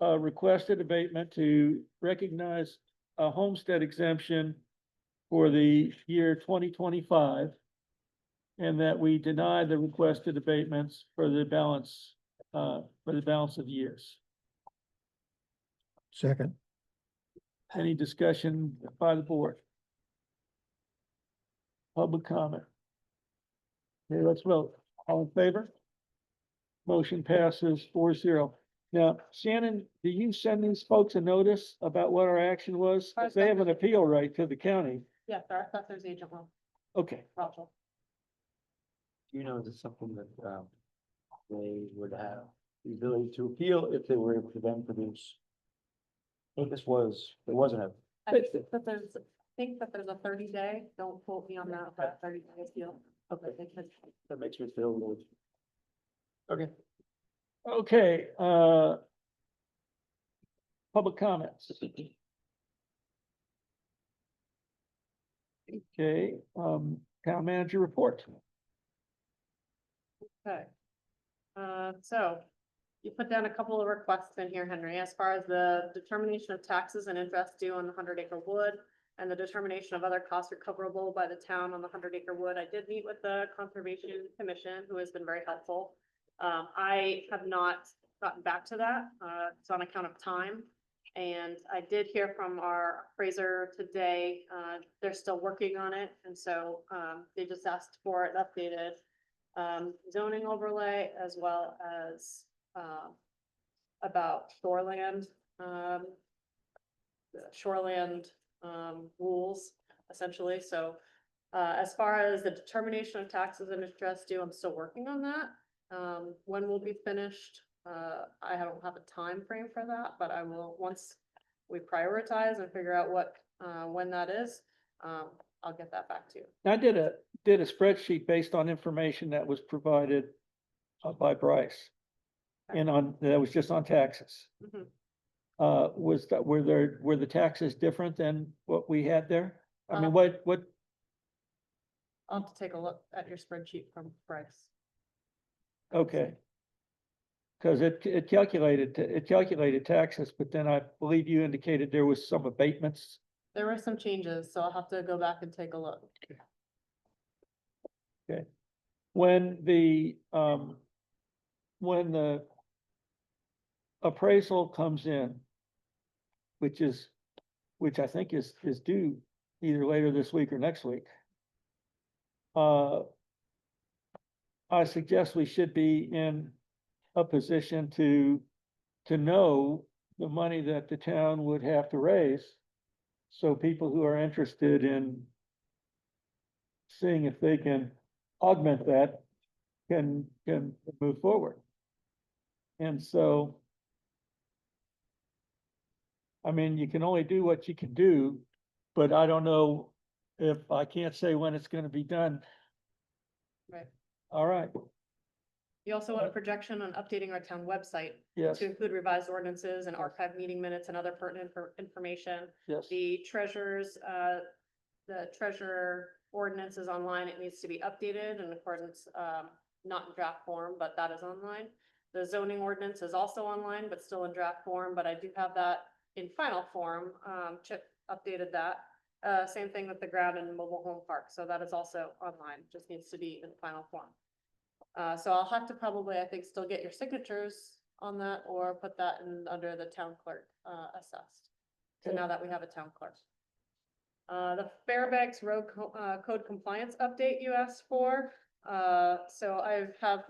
requested abatement to recognize a homestead exemption for the year 2025. And that we deny the requested abatements for the balance of years. Second. Any discussion by the board? Public comment? Okay, let's vote. All in favor? Motion passes 4-0. Now, Shannon, do you send these folks a notice about what our action was? 'Cause they have an appeal right to the county. Yes, our assessor's agent will, Okay, Rachel. You know, is it something that, they would have the ability to appeal if they were able to then produce? If there wasn't a, I think that there's a 30-day, don't quote me on that, but 30-day appeal. Okay. They could. that makes me feel a little. Okay. okay, public comments. Okay, town manager report. Okay. So you put down a couple of requests in here, Henry, as far as the determination of taxes and interest due on the 100-acre wood and the determination of other costs recoverable by the town on the 100-acre wood. I did meet with the Conservation Commission, who has been very helpful. I have not gotten back to that. It's on account of time. And I did hear from our appraiser today, they're still working on it. And so, they just asked for an updated zoning overlay as well as about shoreland rules essentially. So as far as the determination of taxes and interest due, I'm still working on that. When we'll be finished, I don't have a time frame for that, but I will, once we prioritize and figure out what when that is, I'll get that back to you. I did a spreadsheet based on information that was provided by Bryce. And that was just on taxes. Mhm. were the taxes different than what we had there? I mean, what, I'll have to take a look at your spreadsheet from Bryce. okay. Cause it calculated taxes, but then I believe you indicated there was some abatements. There were some changes, so I'll have to go back and take a look. When the appraisal comes in, which I think is due either later this week or next week. I suggest we should be in a position to know the money that the town would have to raise. So people who are interested in seeing if they can augment that can move forward. And so, I mean, you can only do what you can do, but I don't know if I can't say when it's gonna be done. Right. All right, You also want a projection on updating our town website yes, to include revised ordinances and archived meeting minutes and other pertinent information. yes, The treasurer ordinance is online. It needs to be updated in accordance, not in draft form, but that is online. The zoning ordinance is also online, but still in draft form, but I do have that in final form. Chip updated that. Same thing with the ground and mobile home park. So that is also online, just needs to be in final form. So I'll have to probably, I think, still get your signatures on that or put that in under the town clerk, assessed. So now that we have a town clerk. The Fairbanks Road Code Compliance update you asked for. So I have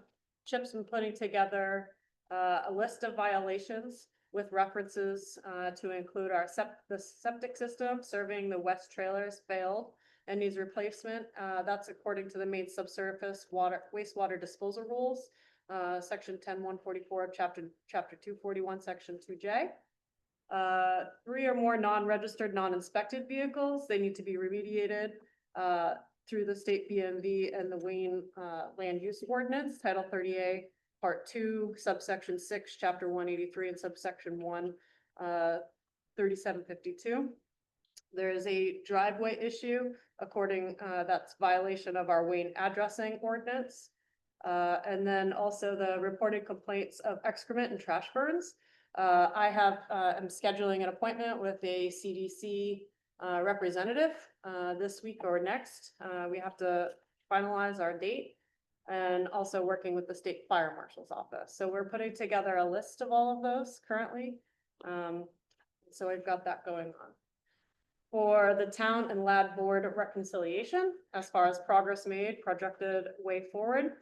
Chip's been putting together a list of violations with references to include the septic system serving the west trailers failed and needs replacement. That's according to the main subsurface wastewater disposal rules, section 10-144 of chapter 241, section 2J. 3 or more non-registered, non-inspected vehicles, they need to be remediated through the state BMV and the Wayne Land Use Ordinance, Title 30A, Part 2, subsection 6, Chapter 183, and subsection 1, 3752. There is a driveway issue, according, that's violation of our Wayne addressing ordinance. And then also the reported complaints of excrement and trash burns. I am scheduling an appointment with a CDC representative this week or next. We have to finalize our date and also working with the state fire marshal's office. So we're putting together a list of all of those currently. So we've got that going on. For the town and lad board reconciliation, as far as progress made, projected way forward.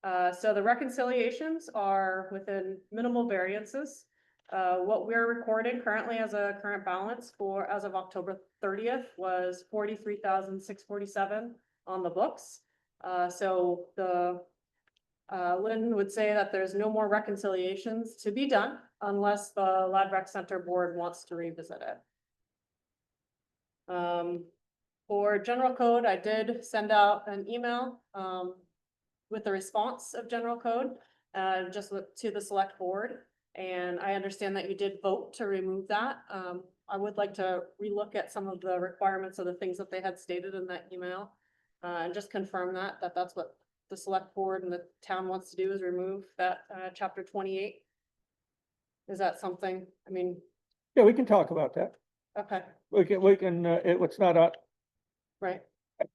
So the reconciliations are within minimal variances. What we're recording currently as a current balance for as of October 30th was 43,647 on the books. So the Lynn would say that there's no more reconciliations to be done unless the Lad Rec Center board wants to revisit it. For general code, I did send out an email with the response of general code just to the select board. And I understand that you did vote to remove that. I would like to relook at some of the requirements of the things that they had stated in that email. And just confirm that that's what the select board and the town wants to do is remove that chapter 28. Is that something, I mean, yeah, we can talk about that. okay, We can, it's not a, right, I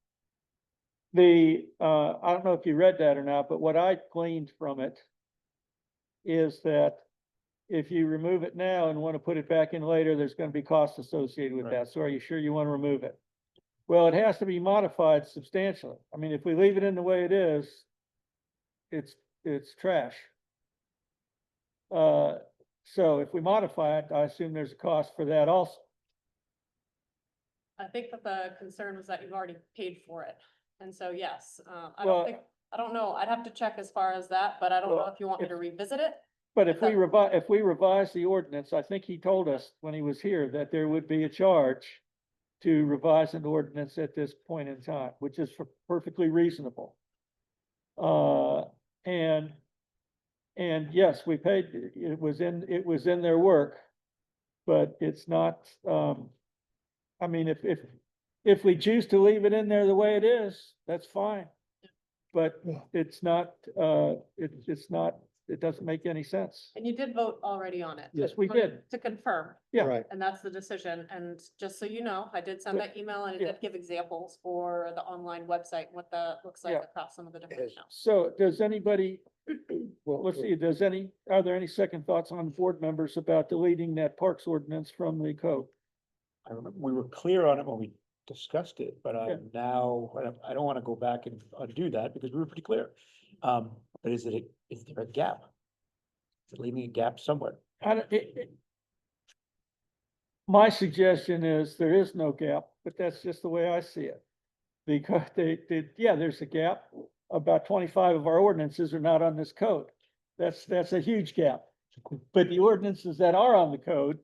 don't know if you read that or not, but what I gleaned from it is that if you remove it now and want to put it back in later, there's going to be costs associated with Right. that. So are you sure you want to remove it? Well, it has to be modified substantially. I mean, if we leave it in the way it is, it's trash. So if we modify it, I assume there's a cost for that also. I think that the concern was that you've already paid for it. And so, yes, I Well- don't know, I'd have to check as far as that, but I don't know Well, if you want me to revisit it. But if we Okay. revise the ordinance, I think he told us when he was here that there would be a charge to revise an ordinance at this point in time, which is perfectly reasonable. And yes, we paid, it was in their work. but it's not, I mean, if we choose to leave it in there the way it is, that's fine. But Yeah. it's not, it's not, it doesn't make any sense. And you did vote already on it. Yes, we Wanted did. To confirm, Yeah. Right. and that's the decision, and just so you know, I did send that email and it Yeah. did give examples for the online website, what that looks like Yeah. across some of the different Yes. accounts. So does anybody, Well, let's see, are there any second thoughts on board members about deleting that parks ordinance from the code? I remember we were clear on it when we discussed it, but Yeah. I'm now, I don't wanna go back and undo that because we were pretty clear. But is there a gap? Is it leaving a gap somewhere? I don't- My suggestion is there is no gap, but that's just the way I see it. Because yeah, there's a gap. About 25 of our ordinances are not on this code. That's a huge gap. But the ordinances that are on the code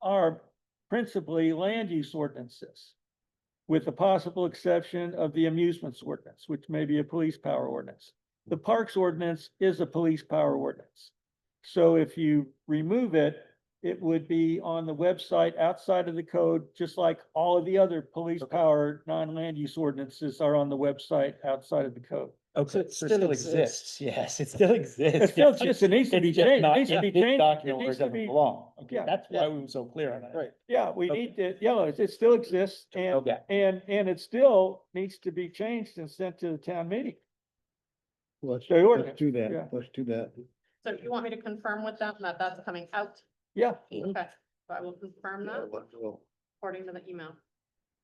are principally land use ordinances. With the possible exception of the amusements ordinance, which may be a police power ordinance. The parks ordinance is a police power ordinance. So if you remove it, it would be on the website outside of the code, just like all of the other police power non-land use ordinances are on the website outside of the code. Okay, it so still it exists. Yes, it still exists. It still exists, it needs to be It's just changed, it not needs to in be this changed, document it where needs to doesn't be, belong. Okay, yeah, that's yeah. why we were so clear on that. Right. yeah, we Okay. need to, yeah, it still exists and, Okay. and it still needs to be changed and sent to the town meeting. Let's The ordinance, do yeah. that. Let's do that. So you want me to confirm with them that that's coming out? Yeah, Okay, so I will confirm Yeah, that we'll- according to the email.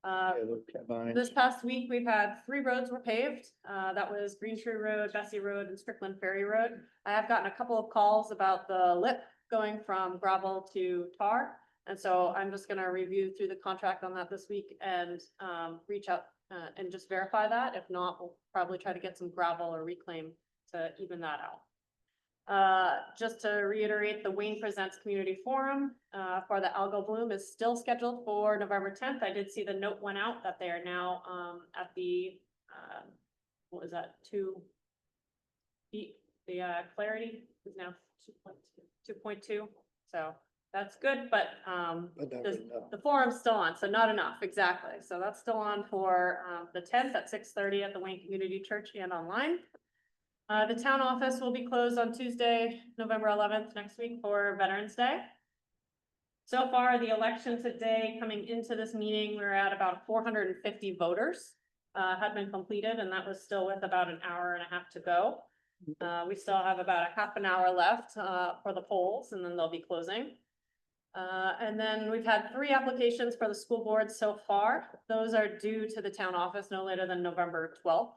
yeah, we'll combine. This past week, we've had 3 roads were paved. That was Green Tree Road, Bessie Road, and Strickland Ferry Road. I have gotten a couple of calls about the lip going from gravel to tar. And so I'm just gonna review through the contract on that this week and, reach out, and just verify that. If not, we'll probably try to get some gravel or reclaim to even that out. Just to reiterate, the Wayne Presents Community Forum, for the Algo Bloom is still scheduled for November 10th. I did see the note went out that they are now, at the, what was that, Clarity is now 2.2, so that's good, but, But not there's- enough. the forum's still on, so not enough, exactly. So that's still on for, the 10th at 6:30 at the Wayne Community Church and online. The town office will be closed on Tuesday, November 11th, next week for Veterans Day. So far, the election today, coming into this meeting, we're at about 450 voters, had been completed, and that was still with about an hour and a half to go. We still have about a half an hour left, for the polls, and then they'll be closing. And then we've had 3 applications for the school board so far. Those are due to the town office no later than November 12th.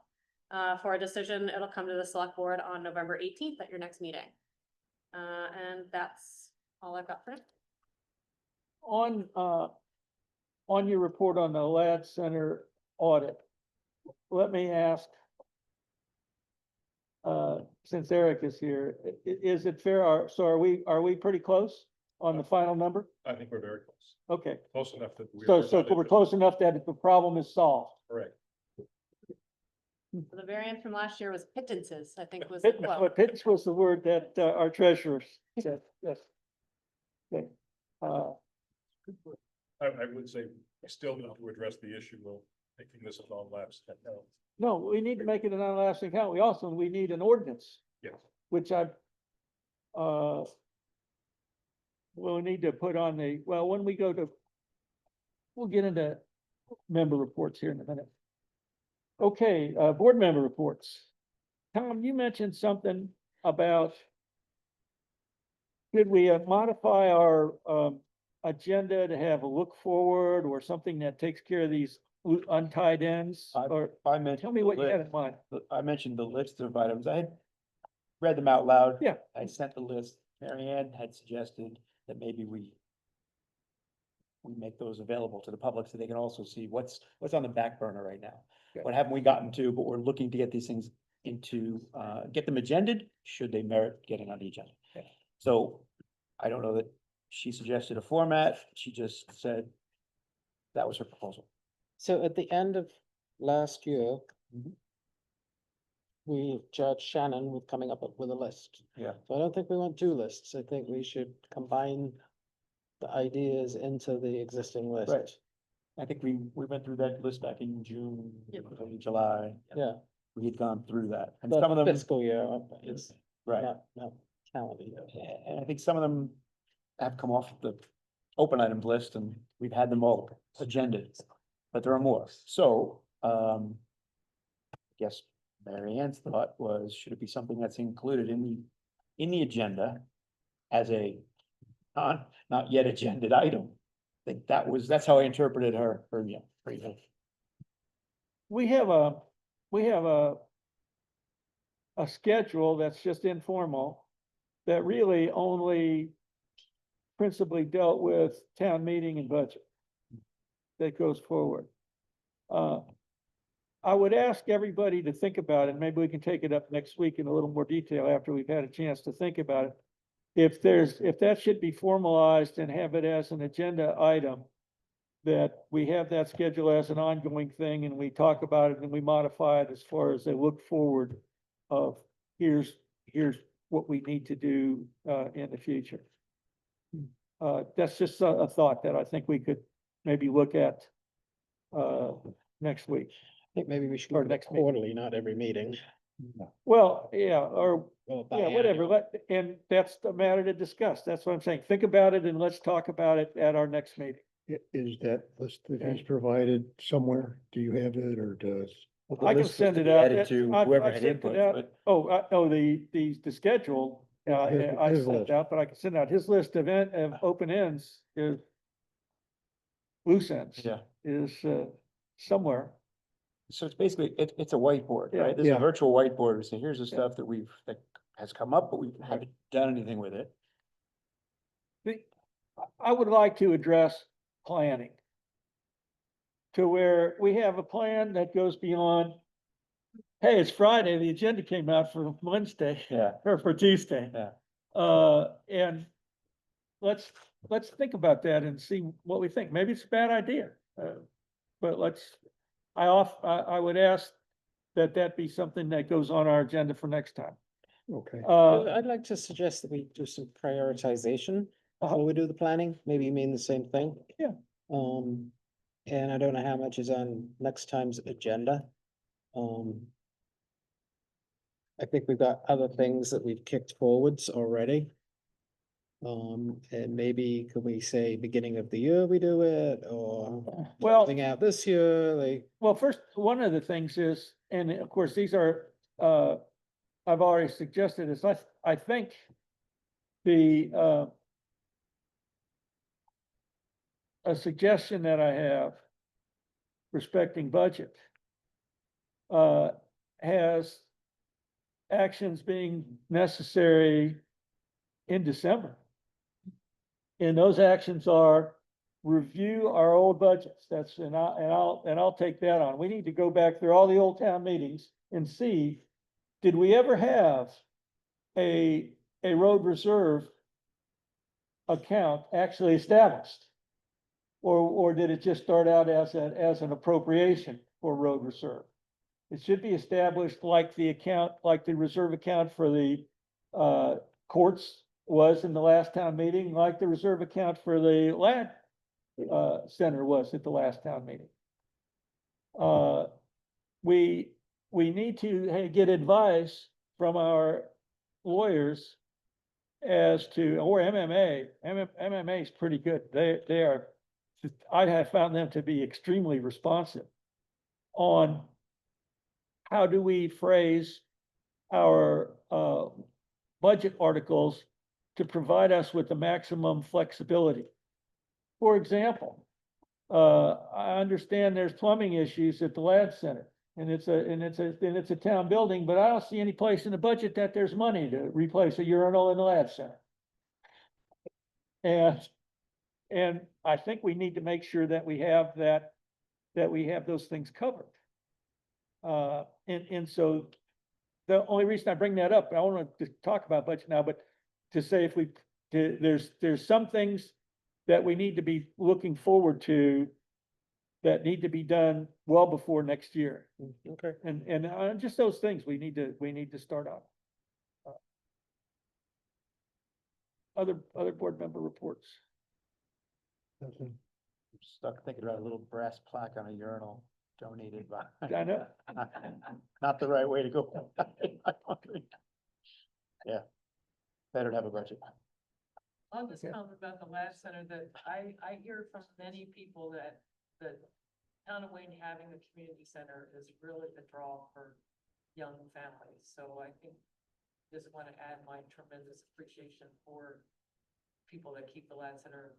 For a decision, it'll come to the select board on November 18th at your next meeting. And that's all I've got for now. on your report on the Ladd Center audit, let me ask, since Eric is here, is it fair, so are we pretty close on the final number? I think we're very close, Okay, close enough that we. so, are not we're in- close enough that the problem is solved. Correct. The variance from last year was pittances, I think was the Pittance, quote. but pittance was the word that, our treasurer said, yes. Okay, I would say we still need to address the issue of making this a non-lapse account. no, we need to make it a non-lasting account. We need an ordinance, Yes. which we'll need to put on when we go to, we'll get into member reports here in a minute. Okay, board member reports. Tom, you mentioned something about did we modify our agenda to have a look forward or something that takes care of these untied ends? Or I mentioned. tell me what you the had list. in mind. I mentioned the list of items. I had read them out loud. Yeah. I sent the list. Mary Ann had suggested that maybe we make those available to the public so they can also see what's on the back burner right now. Okay. What haven't we gotten to, but we're looking to get these things into, get them agended, should they merit getting on the agenda. Okay. So I don't know that she suggested a format. She just said that was her proposal. So at the end of last year, Mhm. we judged Shannon with coming up with a list. Yeah. So I don't think we want 2 lists. I think we should combine the ideas into the existing list. Right. I think we went through that list back in June, Yep. early July. Yeah, We had gone through that. And the some of them, fiscal year, it's right. not calendar year. And I think some of them have come off the open items list and we've had them all agended, but there are more. So, I guess Mary Ann's thought was, should it be something that's included in the agenda as a not yet agended item? I think that's how I interpreted her, yeah. We have a schedule that's just informal, that really only principally dealt with town meeting and budget that goes forward. I would ask everybody to think about it. Maybe we can take it up next week in a little more detail after we've had a chance to think about it. If that should be formalized and have it as an agenda item, that we have that schedule as an ongoing thing and we talk about it and we modify it as far as they look forward of here's what we need to do in the future. That's just a thought that I think we could maybe look at next week. I think maybe we should Or go next next meeting. quarterly, not every meeting. Well, yeah, or Or yeah, whatever, biannual. and that's the matter to discuss. That's what I'm saying. Think about it and let's talk about it at our next meeting. Is that list that is provided somewhere? Do you have it or does? I can send it out. Added to I've whoever had sent it input, out. but The schedule, I His sent list. out, but I can send out his list of open ends is loose ends. yeah. Is, somewhere. So it's basically, it's a whiteboard, Yeah. right? There's a Yeah. virtual whiteboard. So here's the stuff that has come up, but we haven't done anything with it. I would like to address planning. To where we have a plan that goes beyond, hey, it's Friday, the agenda came out for Wednesday Yeah, or for Tuesday. yeah. And let's think about that and see what we think. Maybe it's a bad idea. But I would ask that be something that goes on our agenda for next time. Okay. I'd like to suggest that we do some prioritization Uh-huh. before we do the planning. Maybe you mean the same thing. Yeah. And I don't know how much is on next time's agenda. I think we've got other things that we've kicked forwards already. And maybe could we say beginning of the year we do it or Well, something out this year, like, well, first, one of the things is, and of course, these are, I've already suggested is, I think the, a suggestion that I have respecting budget has actions being necessary in December. And those actions are review our old budgets. I'll take that on. We need to go back through all the old town meetings and see, did we ever have a road reserve account actually established? Or did it just start out as an appropriation for road reserve? It should be established like the reserve account for the courts was in the last town meeting, like the reserve account for the land center was at the last town meeting. We need to get advice from our lawyers as to, or MMA. MMA is pretty good. They are, I have found them to be extremely responsive on how do we phrase our budget articles to provide us with the maximum flexibility. For example, I understand there's plumbing issues at the Lad Center, and it's a town building, but I don't see any place in the budget that there's money to replace a urinal in the Lad Center. And I think we need to make sure that we have those things covered. And so the only reason I bring that up, I don't want to talk about budget now, but to say there's some things that we need to be looking forward to that need to be done well before next year. okay. And just those things we need to start on. Other board member reports. Stuck thinking about a little brass plaque on a urinal donated by. I know. Not the right way to go. Yeah. Better to have a budget. I'll just Okay. comment about the Ladd Center that I hear from many people that the town of Wayne having a community center is really the draw for young families. So I think just want to add my tremendous appreciation for people that keep the Ladd Center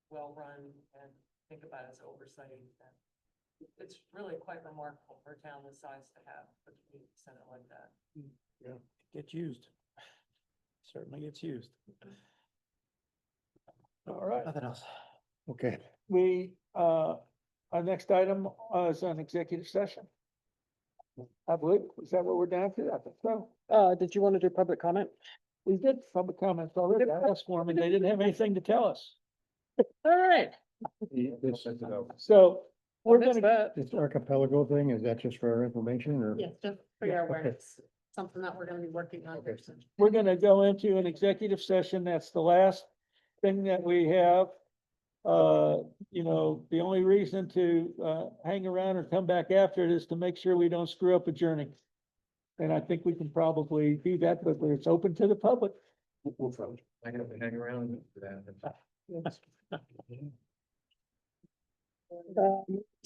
well-run and think about its oversight. And it's really quite remarkable for a town this size to have a community center like that. Gets used. Certainly gets used. All right, Nothing else. Okay, our next item is an executive session. I believe, is that what we're down to? I think so. Did you want to do public comment? We did public comments already. I asked for them and they didn't have anything to tell us. All right. So we're Well, that's gonna, that. this archipelago thing, is that just for our information or? Yes, just for your awareness, something that we're gonna be working on very soon. we're gonna go into an executive session. That's the last thing that we have. You know, the only reason to, hang around or come back after it is to make sure we don't screw up adjourning. And I think we can probably do that, but it's open to the public. We'll probably, I can hang around for that.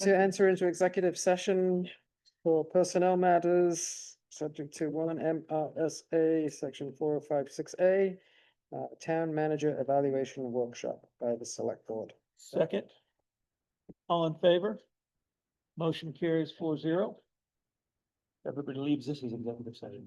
To enter into executive session for personnel matters, subject to 1 MRSA, section 4056A, town manager evaluation workshop by the select board. Second. All in favor? Motion carries 4-0. Everybody leaves this as executive session.